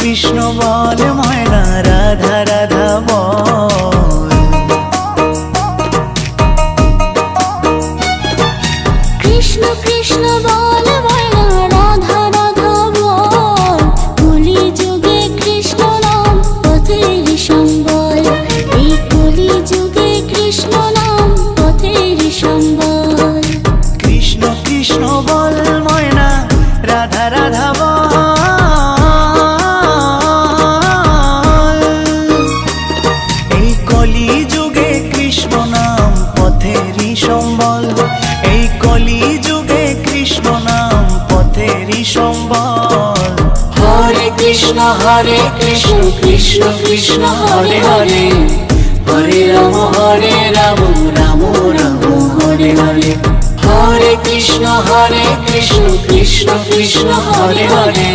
কৃষ্ণ বল ময়না রাধা রাধা বল। কৃষ্ণ কৃষ্ণ বল ময়না রাধা রাধা বল। কলি যুগে কৃষ্ণ নাম পথের সম্বল। এই কলি যুগে কৃষ্ণ নাম পথের সম্বল। কৃষ্ণ কৃষ্ণ বল ময়না রাধা রাধা বল। এই কলি যুগে কৃষ্ণ নাম পথেরই সম্বল। এই কলি যুগে কৃষ্ণ নাম পথেরই সম্বল। হরে কৃষ্ণ কৃষ্ণ কৃষ্ণ হরে হরে। হরে রাম রাম রাম হরে হরে। হরে কৃষ্ণ কৃষ্ণ কৃষ্ণ হরে হরে।